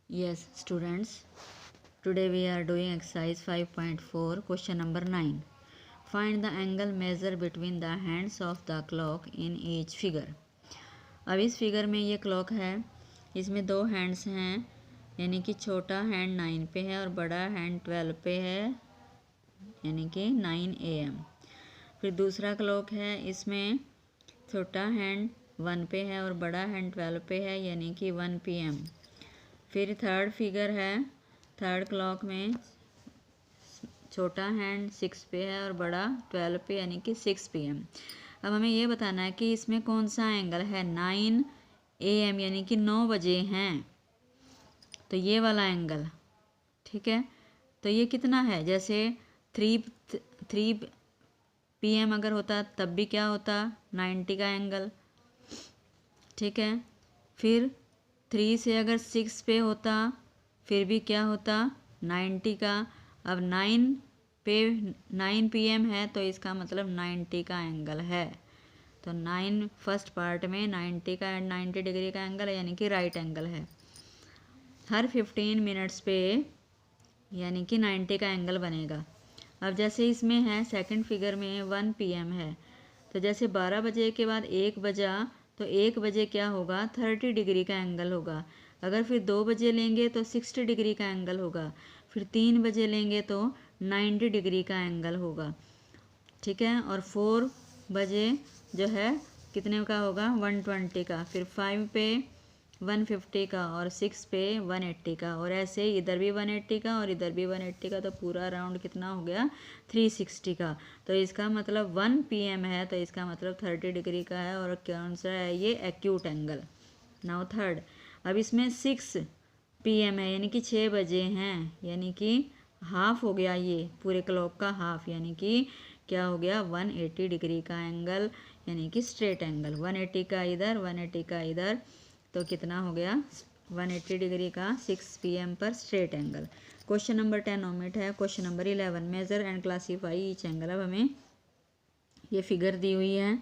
Yes, students. Today we are doing exercise 5.4, question number 9. Find the angle measure between the hands of the clock in each figure. अब इस figure में ये clock है, इसमें दो hands हैं, यानी कि छोटा हैंड 9 पे है और बड़ा हैंड 12 पे है, यानी कि 9 AM। फिर दूसरा क्लॉक है, इसमें छोटा हैंड 1 पे है और बड़ा हैंड 12 पे है, यानी कि 1 PM। फिर थर्ड फिगर है, थर्ड क्लॉक में छोटा हैंड 6 पे है और बड़ा 12 पे, यानी कि 6 PM। अब हमें ये बताना है कि इसमें कौन सा एंगल है। 9 AM यानी कि 9 बजे हैं, तो ये वाला एंगल, ठीक है। तो ये कितना है, जैसे 3 PM अगर होता तब भी क्या होता, 90 का एंगल, ठीक है। फिर 3 से अगर 6 पे होता फिर भी क्या होता, 90 का। अब 9 PM है तो इसका मतलब 90 का एंगल है। तो 9 फर्स्ट पार्ट में 90 का एंड 90 डिग्री का एंगल है, यानी कि राइट एंगल है। हर 15 मिनट्स पे यानी कि 90 का एंगल बनेगा। अब जैसे इसमें है सेकंड फिगर में 1 PM है, तो जैसे 12 बजे के बाद 1 बजा तो 1 बजे क्या होगा, 30 डिग्री का एंगल होगा। अगर फिर 2 बजे लेंगे तो 60 डिग्री का एंगल होगा। फिर 3 बजे लेंगे तो 90 डिग्री का एंगल होगा, ठीक है। और 4 बजे जो है कितने का होगा, 120 का। फिर 5 पे 150 का और 6 पे 180 का, और ऐसे ही इधर भी 180 का और इधर भी 180 का, तो पूरा राउंड कितना हो गया, 360 का। तो इसका मतलब 1 PM है, तो इसका मतलब 30 डिग्री का है। और कौन सा है ये, एक्यूट एंगल। नाउ थर्ड, अब इसमें 6 PM है, यानी कि 6 बजे हैं, यानी कि हाफ हो गया ये पूरे क्लॉक का हाफ, यानी कि क्या हो गया, 180 डिग्री का एंगल, यानी कि स्ट्रेट एंगल। 180 का इधर 180 का इधर, तो कितना हो गया, 180 डिग्री का 6 PM पर straight angle. Question number 10 omit है। Question number 11, measure and classify each angle. अब हमें ये फिगर दी हुई है,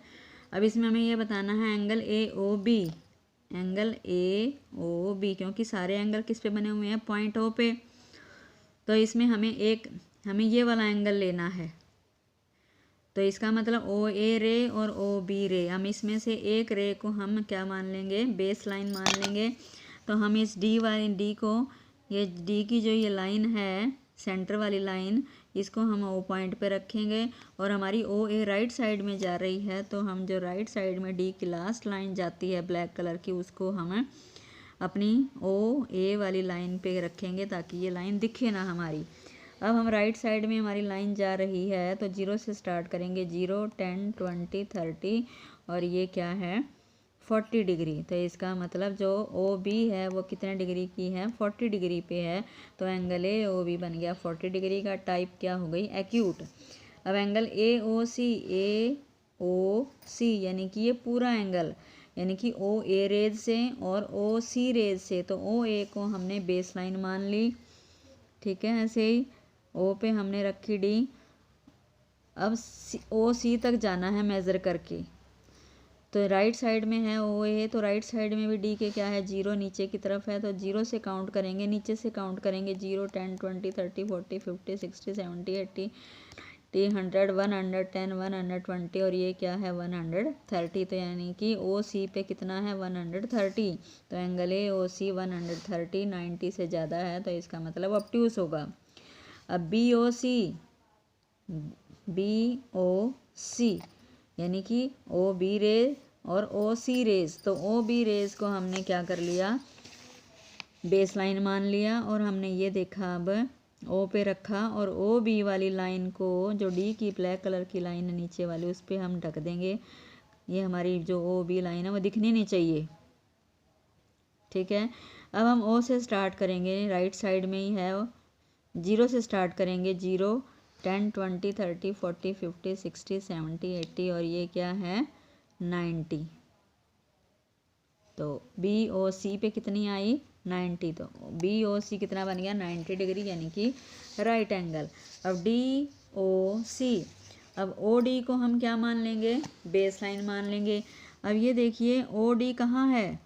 अब इसमें हमें ये बताना है एंगल AOB, एंगल AOB, क्योंकि सारे एंगल किस पे बने हुए हैं, पॉइंट O पे। तो इसमें हमें ये वाला एंगल लेना है। तो इसका मतलब OA रे और OB रे, हम इसमें से एक रे को हम क्या मान लेंगे, बेस लाइन मान लेंगे। तो हम इस D को, ये D की जो ये लाइन है, सेंटर वाली लाइन, इसको हम O पॉइंट पे रखेंगे। और हमारी OA राइट साइड में जा रही है, तो हम जो राइट साइड में D की लास्ट लाइन जाती है ब्लैक कलर की, उसको हम अपनी OA वाली लाइन पे रखेंगे, ताकि ये लाइन दिखे ना हमारी। अब हम राइट साइड में हमारी लाइन जा रही है, तो 0 से स्टार्ट करेंगे, 0, 10, 20, 30, और ये क्या है, 40 डिग्री। तो इसका मतलब जो OB है वो कितने डिग्री की है, 40 डिग्री पे है। तो एंगल AOB बन गया 40 डिग्री का। टाइप क्या हो गई, एक्यूट। अब एंगल AOC यानी कि ये पूरा एंगल, यानी कि OA रेज से और OC रेज से। तो OA को हमने बेस लाइन मान ली, ठीक है। ऐसे ही O पे हमने रखी D। अब OC तक जाना है मेज़र करके। तो राइट साइड में है OA, तो राइट साइड में भी D के क्या है, 0 नीचे की तरफ है। तो 0 से काउंट करेंगे, नीचे से काउंट करेंगे, 0, 10, 20, 30, 40, 50, 60, 70, 80, 100, 110, 120, और ये क्या है, 130। तो यानी कि OC पे कितना है, 130। तो एंगल AOC 130, 90 से ज़्यादा है, तो इसका मतलब ऑब्ट्यूस होगा। अब BOC यानी कि OB रेज और OC रेज। तो OB रेज को हमने क्या कर लिया, बेस लाइन मान लिया, और हमने ये देखा अब O पे रखा, और OB वाली लाइन को, जो D की ब्लैक कलर की लाइन है नीचे वाली, उस पर हम ढक देंगे। ये हमारी जो OB लाइन है वो दिखनी नहीं चाहिए, ठीक है। अब हम O से स्टार्ट करेंगे, राइट साइड में ही है, 0 से स्टार्ट करेंगे, 0, 10, 20, 30, 40, 50, 60, 70, 80, और ये क्या है, 90। तो BOC पे कितनी आई, 90। तो BOC कितना बन गया, 90 डिग्री, यानी कि राइट एंगल। अब DOC, अब OD को हम क्या मान लेंगे, बेस लाइन मान लेंगे। अब ये देखिए OD कहाँ है,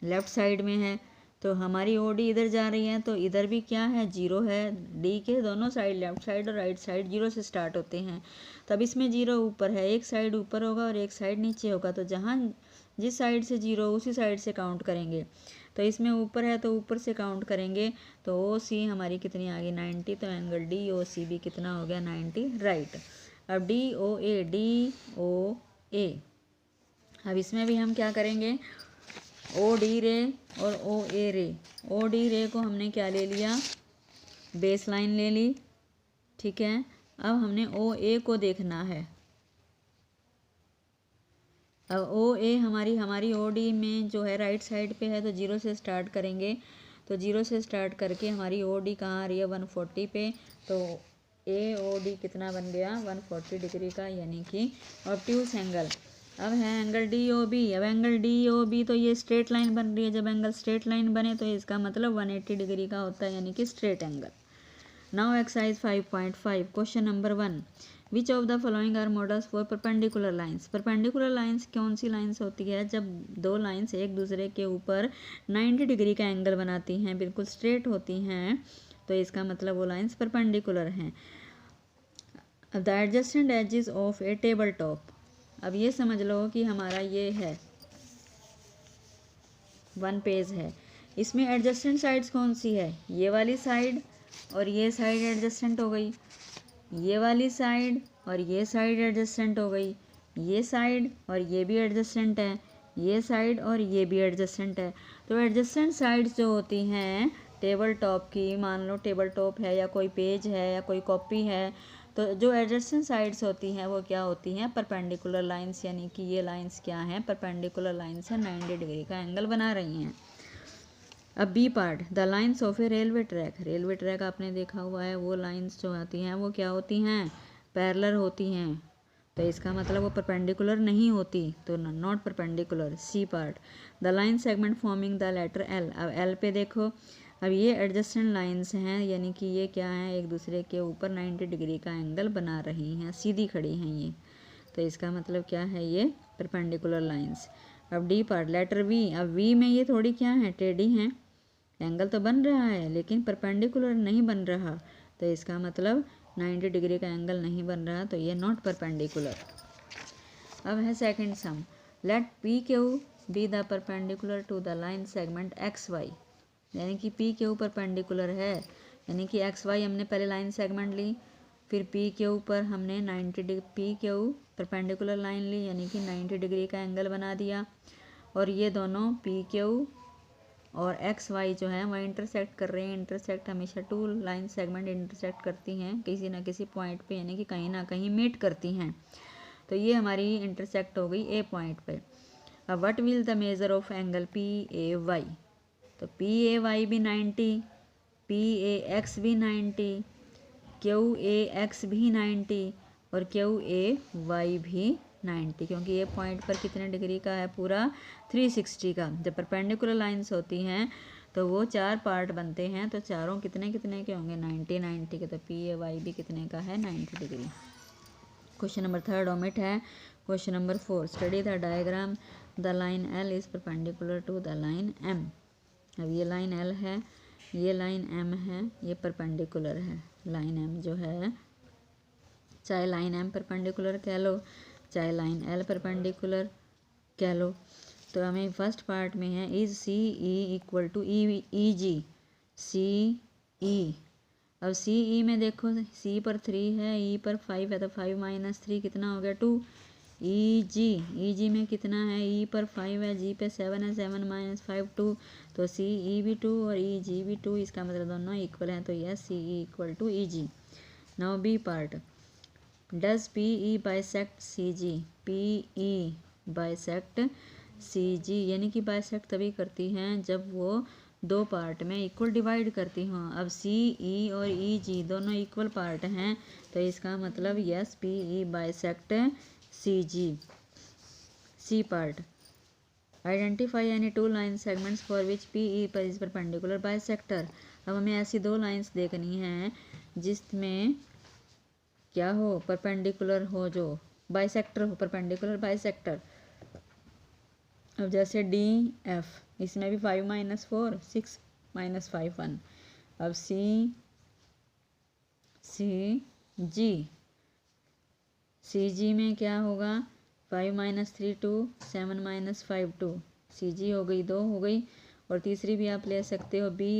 लेफ्ट साइड में है, तो हमारी ओ डी इधर जा रही है, तो इधर भी क्या है, जीरो है। डी के दोनों साइड, लेफ्ट साइड और राइट साइड, जीरो से स्टार्ट होते हैं। तब इसमें जीरो ऊपर है, एक साइड ऊपर होगा और एक साइड नीचे होगा, तो जहाँ जिस साइड से जीरो उसी साइड से काउंट करेंगे। तो इसमें ऊपर है तो ऊपर से काउंट करेंगे। तो ओ सी हमारी कितनी आ गई, 90। तो एंगल डी ओ सी भी कितना हो गया, 90 राइट। अब डी ओ ए, अब इसमें भी हम क्या करेंगे, ओ डी रे और ओ ए रे। ओ डी रे को हमने क्या ले लिया, बेस लाइन ले ली, ठीक है। अब हमने ओ ए को देखना है। अब ओ ए हमारी ओ डी में जो है राइट साइड पे है, तो जीरो से स्टार्ट करेंगे। तो जीरो से स्टार्ट करके हमारी ओ डी कहाँ आ रही है, 140 पे। तो ए ओ डी कितना बन गया, 140 डिग्री का, यानी कि ऑब्ट्यूस एंगल। अब है एंगल डी ओ बी। अब एंगल डी ओ बी तो ये स्ट्रेट लाइन बन रही है। जब एंगल स्ट्रेट लाइन बने तो इसका मतलब 180 डिग्री का होता है, यानी कि straight angle. Now exercise 5.5 question number 1, which of the following are models for perpendicular lines. Perpendicular lines कौन सी लाइंस होती है, जब दो लाइंस एक दूसरे के ऊपर 90 डिग्री का एंगल बनाती हैं, बिल्कुल स्ट्रेट होती हैं, तो इसका मतलब वो लाइंस परपेंडिकुलर हैं। अब the adjacent edges of a table top. अब ये समझ लो कि हमारा ये है 1 पेज है, इसमें एडजेसेंट साइड्स कौन सी है, ये वाली साइड और ये साइड एडजेसेंट हो गई, ये वाली साइड और ये साइड एडजेसेंट हो गई, ये साइड और ये भी एडजेसेंट है, ये साइड और ये भी एडजेसेंट है। तो एडजेसेंट साइड्स जो होती हैं टेबल टॉप की, मान लो टेबल टॉप है या कोई पेज है या कोई कॉपी है, तो जो एडजेसेंट साइड्स होती हैं वो क्या होती हैं, परपेंडिकुलर लाइंस, यानी कि ये लाइंस क्या हैं, परपेंडिकुलर लाइंस है, 90 डिग्री का एंगल बना रही हैं। अब B part, the lines of a railway track. Railway track आपने देखा हुआ है, वो लाइंस जो आती हैं वो क्या होती हैं, पैरेलल होती हैं, तो इसका मतलब वो परपेंडिकुलर नहीं होती, तो not perpendicular. C part, the line segment forming the letter L. अब एल पे देखो, अब ये एडजस्टेंट लाइंस हैं, यानी कि ये क्या हैं, एक दूसरे के ऊपर 90 डिग्री का एंगल बना रही हैं, सीधी खड़ी हैं ये, तो इसका मतलब क्या है, ये परपेंडिकुलर लाइंस। अब डी पार्ट, लेटर वी। अब वी में ये थोड़ी क्या है, टेढ़ी हैं, एंगल तो बन रहा है लेकिन परपेंडिकुलर नहीं बन रहा, तो इसका मतलब 90 डिग्री का एंगल नहीं बन रहा, तो ये नॉट परपेंडिकुलर। अब है second sum, let P Q be the perpendicular to the line segment X Y. यानी कि पी क्यू परपेंडिकुलर है, यानी कि एक्स वाई हमने पहले लाइन सेगमेंट ली, फिर पी क्यू पर हमने 90 degree, P Q perpendicular line ली, यानी कि 90 डिग्री का एंगल बना दिया, और ये दोनों पी क्यू और एक्स वाई जो है वह इंटरसेक्ट कर रहे हैं। इंटरसेक्ट हमेशा टू लाइन सेगमेंट इंटरसेक्ट करती हैं किसी ना किसी पॉइंट पे, यानी कि कहीं ना कहीं मीट करती हैं, तो ये हमारी इंटरसेक्ट हो गई ए पॉइंट पे। अब what will the measure of angle P A Y, तो पी ए वाई भी 90, पी ए एक्स भी 90, क्यू ए एक्स भी 90 और क्यू ए वाई भी 90, क्योंकि ये पॉइंट पर कितने डिग्री का है, पूरा 360 का। जब परपेंडिकुलर लाइंस होती हैं तो वो 4 पार्ट बनते हैं, तो चारों कितने कितने के होंगे, 90 90 के, तो पी ए वाई भी कितने का है, 90 डिग्री। क्वेश्चन नंबर 3 ओमिट है। Question number 4, study the diagram, the line L is perpendicular to the line M. अब ये लाइन एल है, ये लाइन एम है, ये परपेंडिकुलर है। लाइन एम जो है, चाहे लाइन एम परपेंडिकुलर कह लो चाहे लाइन एल परपेंडिकुलर कह लो। तो हमें फर्स्ट पार्ट में है, is C E equal to E G, C E. अब सी ई में देखो, सी पर 3 है, ई पर 5 है, तो 5 माइनस 3 कितना हो गया, 2। ई जी में कितना है, ई पर 5 है, जी पे 7 है, 7 माइनस 5 2, तो सी ई भी 2 और ई जी भी 2, इसका मतलब दोनों इक्वल हैं, तो yes C E equal to E G. Now B part, does P E bisect C G. P E bisect C G, यानी कि बाइसेक्ट तभी करती हैं जब वो 2 पार्ट में इक्वल डिवाइड करती हों। अब सी ई और ई जी दोनों इक्वल पार्ट हैं, तो इसका मतलब yes P E bisect C G. C part, identify any 2 line segments for which P E पर इज परपेंडिकुलर बाइसेक्टर। अब हमें ऐसी 2 लाइंस देखनी हैं जिसमें क्या हो, परपेंडिकुलर हो, जो बाइसेक्टर हो, परपेंडिकुलर बाइसेक्टर। अब जैसे डी एफ, इसमें भी 5 - 4 6 - 5 1। अब सी जी में क्या होगा 5 - 3 2 7 - 5 2। सी जी हो गई 2 हो गई। और तीसरी भी आप ले सकते हो बी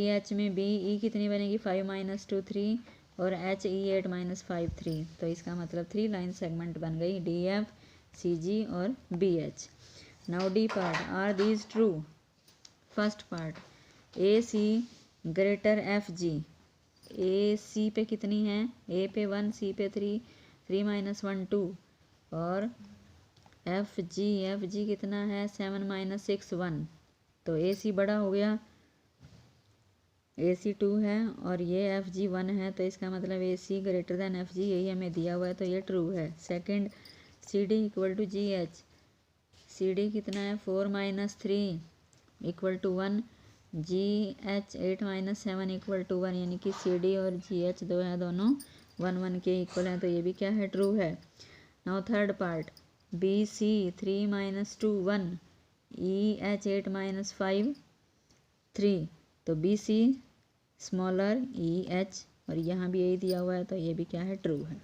एच में बी ई कितनी बनेगी 5 - 2 3 और एच ई 8 - 5 3। तो इसका मतलब 3 लाइन सेगमेंट बन गई डी एफ सी जी और B H. Now D part are these true. First part A C greater F G. A C पे कितनी है ए पे 1 सी पे 3 3 - 1 2 और एफ जी कितना है 7 - 6 1। तो ए सी बड़ा हो गया ए सी 2 है और ये एफ जी 1 है। तो इसका मतलब A C greater than F G, यही हमें दिया हुआ है तो ये ट्रू है। Second C D equal to G H. C D कितना है 4 - 3 equal to 1। G H 8 - 7 equal to 1, यानी कि सी डी और जी एच दो हैं दोनों 1 1 के इक्वल हैं। तो ये भी क्या है ट्रू है। Now third part B C 3 - 2 1 E H 8 - 5 3। तो B C smaller E H और यहाँ भी यही दिया हुआ है तो ये भी क्या है ट्रू है।